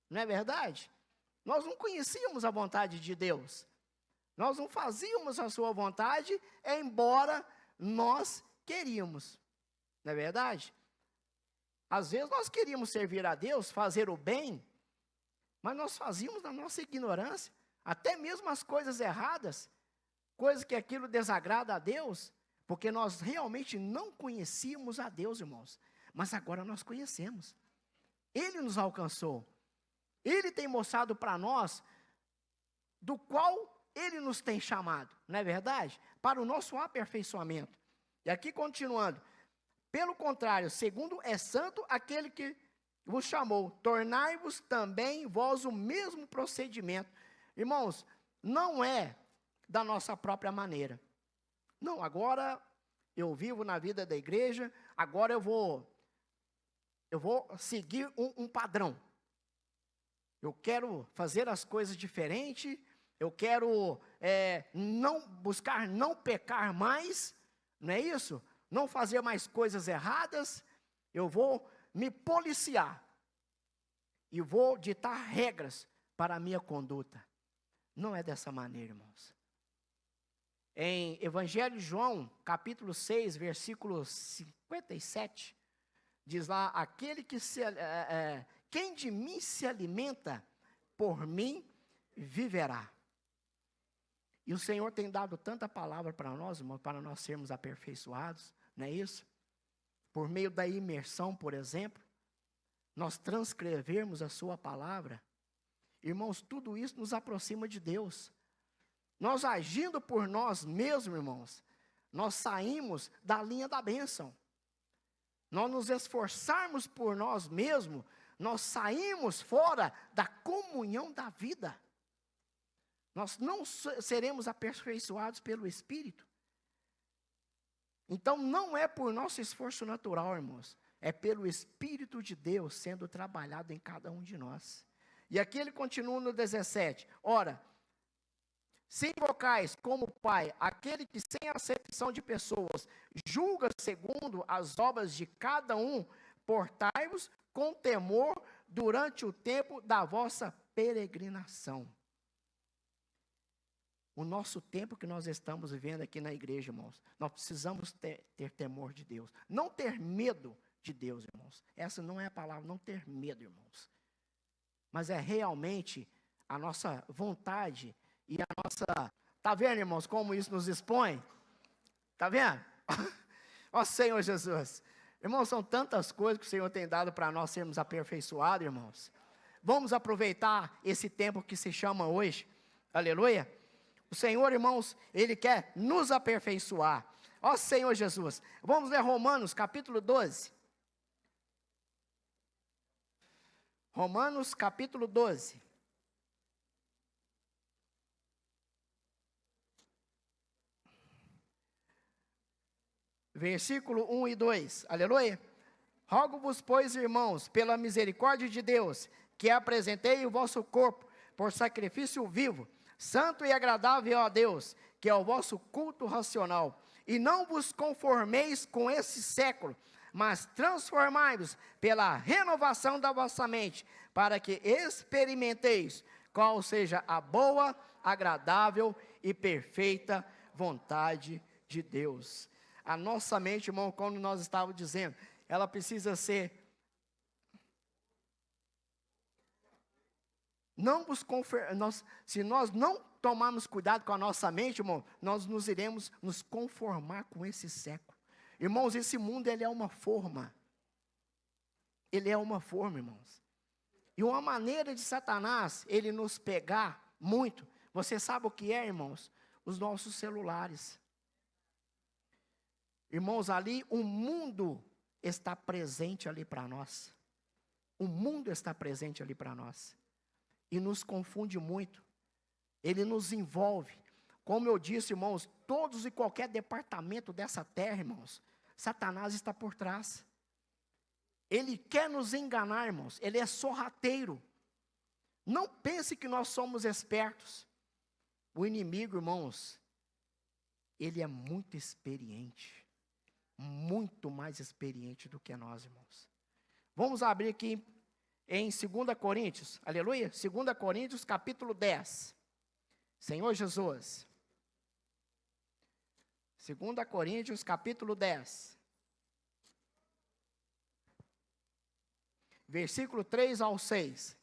Não é verdade? Nós não conhecíamos a vontade de Deus. Nós não fazíamos a sua vontade, embora nós queríamos. Não é verdade? Às vezes nós queríamos servir a Deus, fazer o bem, mas nós fazíamos na nossa ignorância, até mesmo as coisas erradas, coisas que aquilo desagrada a Deus, porque nós realmente não conhecíamos a Deus, irmãos. Mas agora nós conhecemos. Ele nos alcançou. Ele tem mostrado para nós do qual Ele nos tem chamado, não é verdade? Para o nosso aperfeiçoamento. E aqui continuando. Pelo contrário, segundo é santo aquele que vos chamou, tornai-vos também vós o mesmo procedimento. Irmãos, não é da nossa própria maneira. Não, agora eu vivo na vida da igreja, agora eu vou seguir um padrão. Eu quero fazer as coisas diferentes, eu quero buscar não pecar mais, não é isso? Não fazer mais coisas erradas, eu vou me policiar e vou ditar regras para a minha conduta. Não é dessa maneira, irmãos. Em Evangelho de João, capítulo 6, versículo 57, diz lá, aquele que quem de mim se alimenta, por mim viverá. E o Senhor tem dado tanta palavra para nós, irmãos, para nós sermos aperfeiçoados, não é isso? Por meio da imersão, por exemplo, nós transcrevermos a sua palavra. Irmãos, tudo isso nos aproxima de Deus. Nós agindo por nós mesmos, irmãos, nós saímos da linha da bênção. Nós nos esforçarmos por nós mesmos, nós saímos fora da comunhão da vida. Nós não seremos aperfeiçoados pelo Espírito. Então, não é por nosso esforço natural, irmãos, é pelo Espírito de Deus sendo trabalhado em cada um de nós. E aqui ele continua no 17, ora, se invocais como Pai, aquele que sem acepção de pessoas, julga segundo as obras de cada um, portai-vos com temor durante o tempo da vossa peregrinação. O nosso tempo que nós estamos vivendo aqui na igreja, irmãos, nós precisamos ter temor de Deus. Não ter medo de Deus, irmãos. Essa não é a palavra, não ter medo, irmãos. Mas é realmente a nossa vontade e a nossa... Está vendo, irmãos, como isso nos expõe? Está vendo? Ó Senhor Jesus. Irmãos, são tantas coisas que o Senhor tem dado para nós sermos aperfeiçoados, irmãos. Vamos aproveitar esse tempo que se chama hoje. Aleluia. O Senhor, irmãos, Ele quer nos aperfeiçoar. Ó Senhor Jesus. Vamos ler Romanos, capítulo 12. Romanos, capítulo 12. Versículo 1 e 2. Aleluia. Rogo-vos, pois, irmãos, pela misericórdia de Deus, que apresentei o vosso corpo por sacrifício vivo, santo e agradável a Deus, que é o vosso culto racional. E não vos conformeis com esse século, mas transformai-vos pela renovação da vossa mente, para que experimenteis qual seja a boa, agradável e perfeita vontade de Deus. A nossa mente, irmão, como nós estávamos dizendo, ela precisa ser... se nós não tomarmos cuidado com a nossa mente, irmão, nós nos iremos nos conformar com esse século. Irmãos, esse mundo, ele é uma forma. Ele é uma forma, irmãos. E uma maneira de Satanás, ele nos pegar muito, você sabe o que é, irmãos? Os nossos celulares. Irmãos, ali o mundo está presente ali para nós. O mundo está presente ali para nós. E nos confunde muito. Ele nos envolve. Como eu disse, irmãos, todos e qualquer departamento dessa terra, irmãos, Satanás está por trás. Ele quer nos enganar, irmãos. Ele é sorrateiro. Não pense que nós somos espertos. O inimigo, irmãos, ele é muito experiente. Muito mais experiente do que nós, irmãos. Vamos abrir aqui em 2 Coríntios, aleluia, 2 Coríntios capítulo 10, Senhor Jesus, 2 Coríntios capítulo 10, versículo 3 ao 6,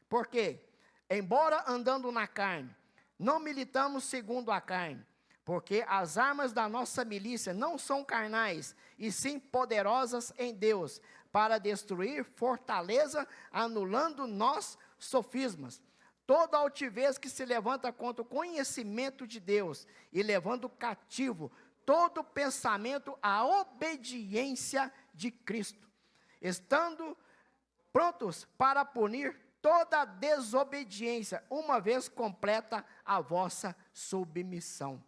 porque, embora andando na carne, não militamos segundo a carne, porque as armas da nossa milícia não são carnais, e sim poderosas em Deus, para destruir fortaleza, anulando nós sofismas, toda altivez que se levanta contra o conhecimento de Deus, e levando cativo todo pensamento à obediência de Cristo, estando prontos para punir toda desobediência, uma vez completa a vossa submissão.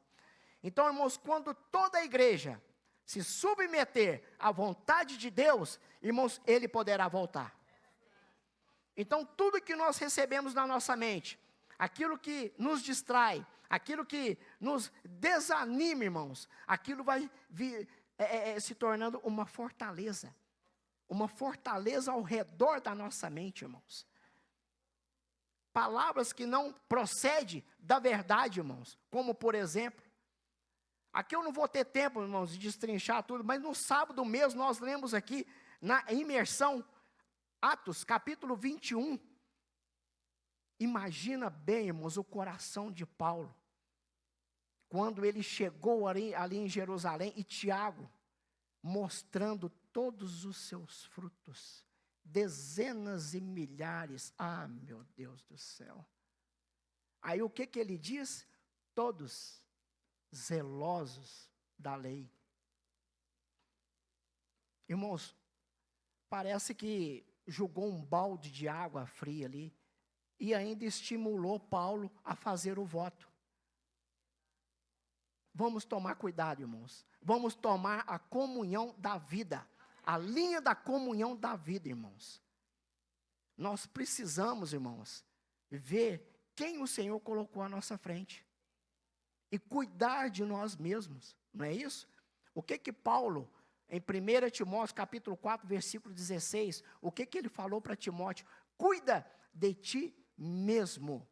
Então, irmãos, quando toda a igreja se submeter à vontade de Deus, irmãos, Ele poderá voltar. Então, tudo que nós recebemos na nossa mente, aquilo que nos distrai, aquilo que nos desanima, irmãos, aquilo vai vir, se tornando uma fortaleza ao redor da nossa mente, irmãos. Palavras que não procedem da verdade, irmãos, como por exemplo, aqui eu não vou ter tempo, irmãos, de destrinchar tudo, mas no sábado mesmo nós lemos aqui, na imersão, Atos, capítulo 21. Imagina bem, irmãos, o coração de Paulo, quando ele chegou ali em Jerusalém, e Tiago, mostrando todos os seus frutos, dezenas e milhares, meu Deus do céu. Aí o que ele diz? Todos zelosos da lei. Irmãos, parece que jogou um balde de água fria ali e ainda estimulou Paulo a fazer o voto. vamos tomar cuidado, irmãos. Vamos tomar a comunhão da vida, a linha da comunhão da vida, irmãos. Nós precisamos, irmãos, ver quem o Senhor colocou à nossa frente e cuidar de nós mesmos, não é isso? O que Paulo, em 1 Timóteo capítulo 4, versículo 16, o que ele falou para Timóteo? Cuida de ti mesmo.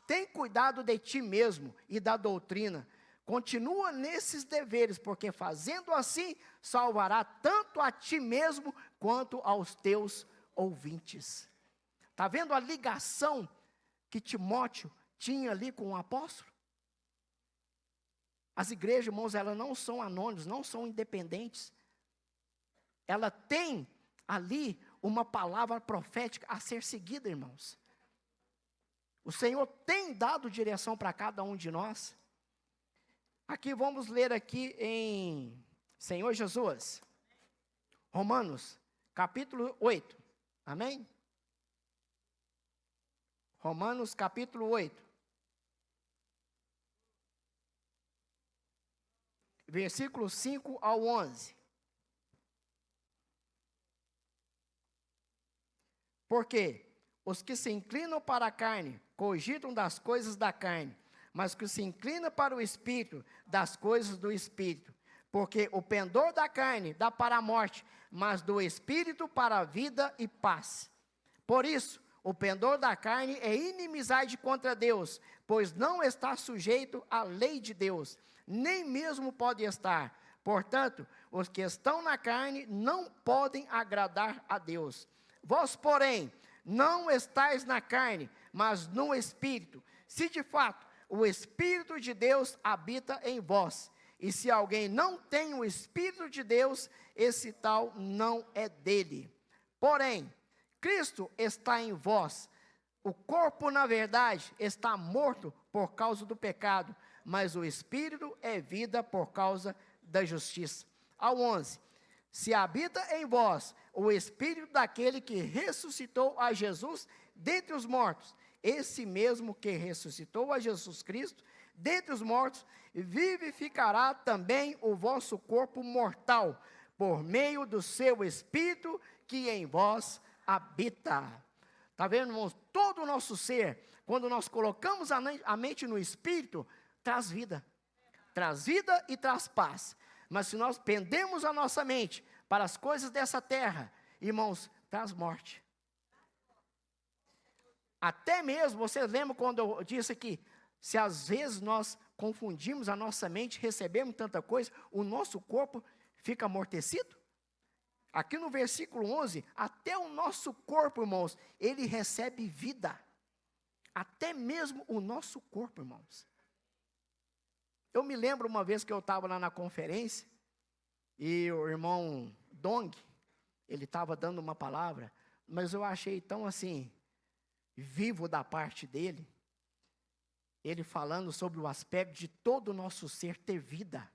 Tem cuidado de ti mesmo e da doutrina. Continua nesses deveres, porque fazendo assim, salvará tanto a ti mesmo, quanto aos teus ouvintes. Está vendo a ligação que Timóteo tinha ali com o apóstolo? As igrejas, irmãos, elas não são anônimas, não são independentes. Ela tem ali uma palavra profética a ser seguida, irmãos. O Senhor tem dado direção para cada um de nós. Aqui vamos ler aqui em Senhor Jesus, Romanos, capítulo 8, amém? Romanos, capítulo 8, versículo 5 ao 11. Porque os que se inclinam para a carne, cogitam das coisas da carne, mas que se inclina para o Espírito, das coisas do Espírito. Porque o pendor da carne dá para a morte, mas do Espírito para a vida e paz. Por isso, o pendor da carne é inimizade contra Deus, pois não está sujeito à lei de Deus, nem mesmo pode estar. Portanto, os que estão na carne não podem agradar a Deus. Vós, porém, não estáis na carne, mas no Espírito, se de fato o Espírito de Deus habita em vós. E se alguém não tem o Espírito de Deus, esse tal não é dele. Porém, Cristo está em vós. O corpo, na verdade, está morto por causa do pecado, mas o Espírito é vida por causa da justiça. Ao 11. Se habita em vós o Espírito daquele que ressuscitou a Jesus dentre os mortos, esse mesmo que ressuscitou a Jesus Cristo dentre os mortos, vivificará também o vosso corpo mortal, por meio do seu Espírito que em vós habita. Está vendo, irmãos? Todo o nosso ser, quando nós colocamos a mente no Espírito, traz vida. Traz vida e traz paz. Mas se nós pendemos a nossa mente para as coisas dessa terra, irmãos, traz morte. Até mesmo, vocês lembram quando eu disse que se às vezes nós confundimos a nossa mente, recebemos tanta coisa, o nosso corpo fica amortecido? Aqui no versículo 11, até o nosso corpo, irmãos, ele recebe vida. Até mesmo o nosso corpo, irmãos. Eu me lembro uma vez que eu estava lá na conferência, e o irmão Dong, ele estava dando uma palavra, mas eu achei tão assim, vivo da parte dele, ele falando sobre o aspecto de todo o nosso ser ter vida.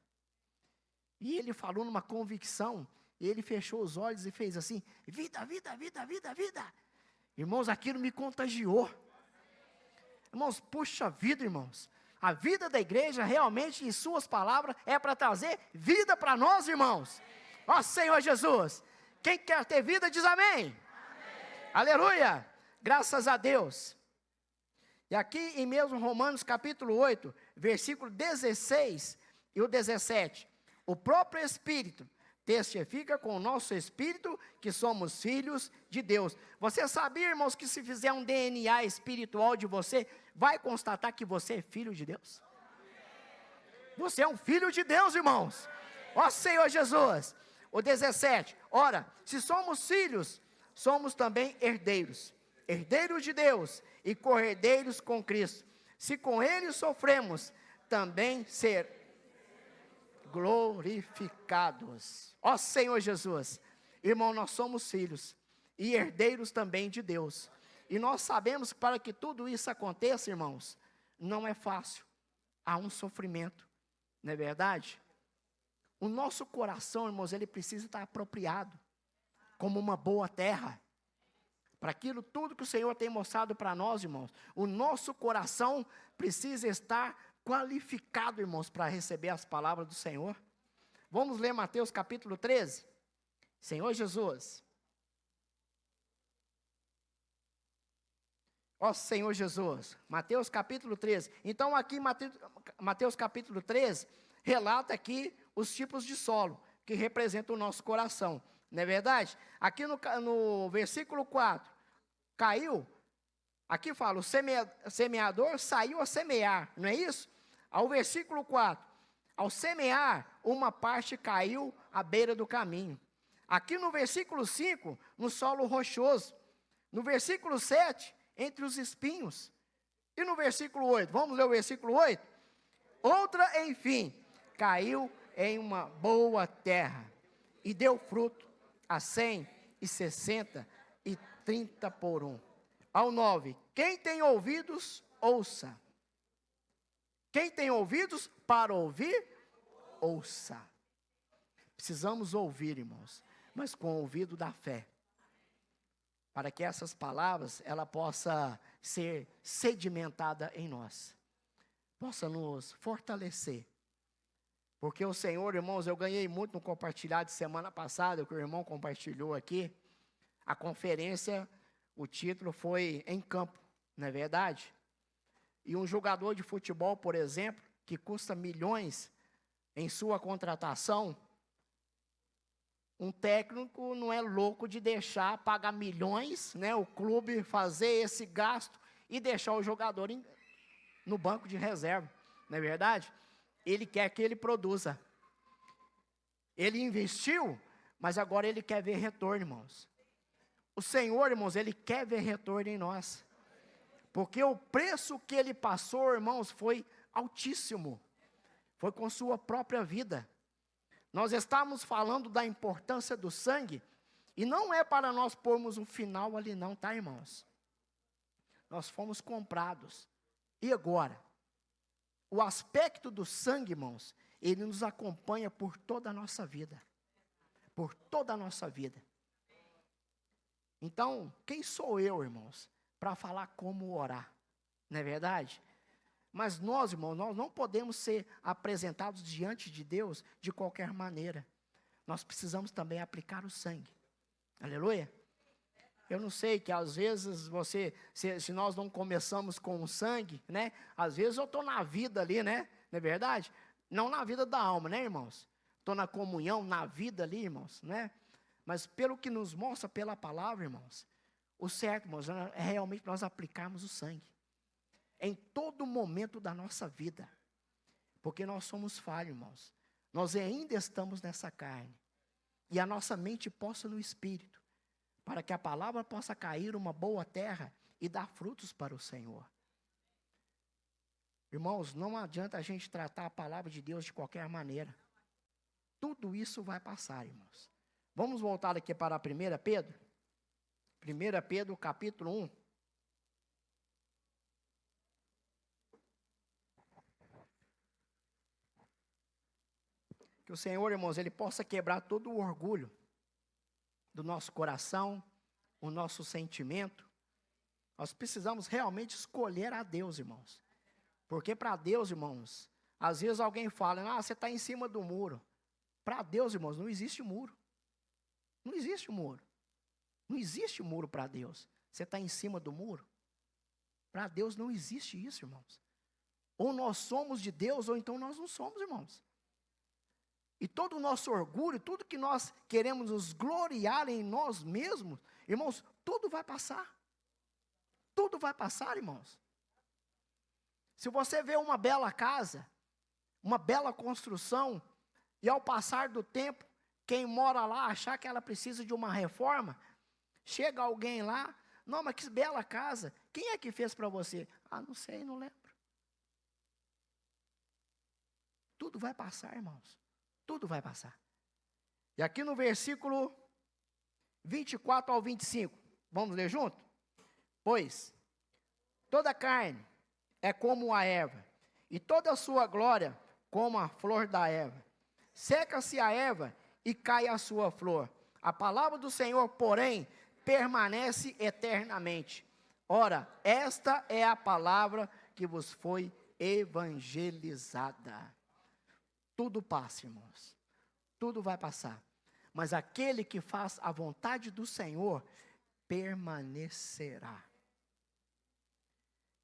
E ele falou numa convicção, e ele fechou os olhos e fez assim, vida, vida, vida, vida, vida. Irmãos, aquilo me contagiou. Irmãos, puxa vida, irmãos. A vida da igreja realmente, em suas palavras, é para trazer vida para nós, irmãos. Ó Senhor Jesus, quem quer ter vida diz amém. Amém. Aleluia, graças a Deus. E aqui em mesmo Romanos capítulo 8, versículo 16 e o 17. O próprio Espírito testifica com o nosso Espírito que somos filhos de Deus. Você sabia, irmãos, que se fizer um DNA espiritual de você, vai constatar que você é filho de Deus? Você é um filho de Deus, irmãos. Ó Senhor Jesus. O 17. Ora, se somos filhos, somos também herdeiros. Herdeiros de Deus e co-herdeiros com Cristo. Se com Ele sofremos, também ser glorificados. Ó Senhor Jesus. Irmão, nós somos filhos e herdeiros também de Deus. E nós sabemos que para que tudo isso aconteça, irmãos, não é fácil. Há um sofrimento, não é verdade? O nosso coração, irmãos, ele precisa estar apropriado, como uma boa terra. Para aquilo tudo que o Senhor tem mostrado para nós, irmãos, o nosso coração precisa estar qualificado, irmãos, para receber as palavras do Senhor? Vamos ler Mateus capítulo 13. Senhor Jesus. Ó Senhor Jesus. Mateus capítulo 13. Então aqui Mateus capítulo 13 relata aqui os tipos de solo que representam o nosso coração. Não é verdade? Aqui no versículo 4, caiu, aqui fala, o semeador saiu a semear, não é isso? Ao versículo 4, ao semear, uma parte caiu à beira do caminho. Aqui no versículo 5, no solo rochoso. No versículo 7, entre os espinhos. E no versículo 8, vamos ler o versículo 8? Outra, enfim, caiu em uma boa terra e deu fruto a 100, e 60, e 30 por 1. Ao 9, quem tem ouvidos, ouça. Quem tem ouvidos para ouvir, ouça. Precisamos ouvir, irmãos, mas com o ouvido da fé. Para que essas palavras, ela possa ser sedimentada em nós. Possa nos fortalecer. Porque o Senhor, irmãos, eu ganhei muito no compartilhar de semana passada, que o irmão compartilhou aqui. A conferência, o título foi Em Campo, não é verdade? E um jogador de futebol, por exemplo, que custa milhões em sua contratação, um técnico não é louco de deixar pagar milhões, né, o clube fazer esse gasto e deixar o jogador no banco de reserva, não é verdade? Ele quer que ele produza. Ele investiu, mas agora ele quer ver retorno, irmãos. O Senhor, irmãos, ele quer ver retorno em nós. Porque o preço que ele passou, irmãos, foi altíssimo. Foi com sua própria vida. Nós estamos falando da importância do sangue, e não é para nós pormos um final ali não, tá, irmãos? Nós fomos comprados. E agora? O aspecto do sangue, irmãos, ele nos acompanha por toda a nossa vida. Por toda a nossa vida. Então, quem sou eu, irmãos, para falar como orar? Não é verdade? Mas nós, irmãos, nós não podemos ser apresentados diante de Deus de qualquer maneira. Nós precisamos também aplicar o sangue. Aleluia? Eu não sei que às vezes se nós não começamos com o sangue, né? Às vezes eu estou na vida ali, né? Não é verdade? Não na vida da alma, né, irmãos? Estou na comunhão, na vida ali, irmãos, né? Mas pelo que nos mostra pela palavra, irmãos, o certo, irmãos, é realmente nós aplicarmos o sangue. Em todo momento da nossa vida. Porque nós somos falhos, irmãos. Nós ainda estamos nessa carne. E a nossa mente possa no Espírito. Para que a palavra possa cair uma boa terra e dar frutos para o Senhor. Irmãos, não adianta a gente tratar a palavra de Deus de qualquer maneira. Tudo isso vai passar, irmãos. Vamos voltar aqui para 1 Pedro. 1 Pedro, capítulo 1. Que o Senhor, irmãos, ele possa quebrar todo o orgulho do nosso coração, o nosso sentimento. Nós precisamos realmente escolher a Deus, irmãos. Porque para Deus, irmãos, às vezes alguém fala, você está em cima do muro. Para Deus, irmãos, não existe muro. Não existe muro. Não existe muro para Deus. Você está em cima do muro? Para Deus não existe isso, irmãos. Ou nós somos de Deus, ou então nós não somos, irmãos. E todo o nosso orgulho, tudo que nós queremos nos gloriar em nós mesmos, irmãos, tudo vai passar. Tudo vai passar, irmãos. Se você vê uma bela casa, uma bela construção, e ao passar do tempo, quem mora lá achar que ela precisa de uma reforma, chega alguém lá, não, mas que bela casa, quem é que fez para você? Não sei, não lembro. Tudo vai passar, irmãos. Tudo vai passar. E aqui no versículo 24 ao 25, vamos ler junto? Pois toda carne é como a erva, e toda a sua glória como a flor da erva. Seca-se a erva e cai a sua flor. A palavra do Senhor, porém, permanece eternamente. Ora, esta é a palavra que vos foi evangelizada. Tudo passa, irmãos. Tudo vai passar. Mas aquele que faz a vontade do Senhor permanecerá.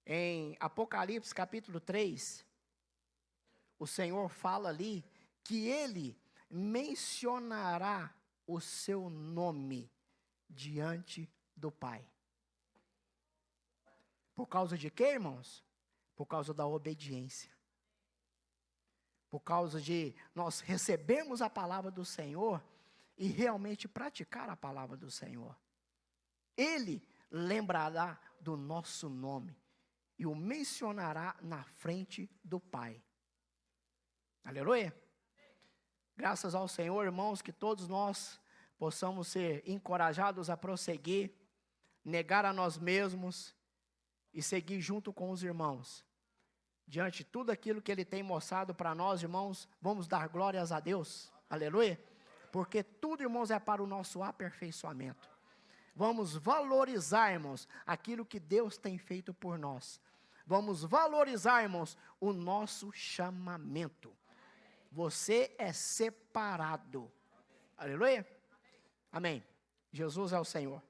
Em Apocalipse capítulo 3, o Senhor fala ali que Ele mencionará o seu nome diante do Pai. Por causa de quê, irmãos? Por causa da obediência. Por causa de nós recebermos a palavra do Senhor e realmente praticar a palavra do Senhor. Ele lembrará do nosso nome e o mencionará na frente do Pai. Aleluia. Graças ao Senhor, irmãos, que todos nós possamos ser encorajados a prosseguir, negar a nós mesmos e seguir junto com os irmãos. Diante de tudo aquilo que Ele tem mostrado para nós, irmãos, vamos dar glórias a Deus. Aleluia. Porque tudo, irmãos, é para o nosso aperfeiçoamento. Vamos valorizar, irmãos, aquilo que Deus tem feito por nós. Vamos valorizar, irmãos, o nosso chamamento. Você é separado. Aleluia. Amém. Jesus é o Senhor.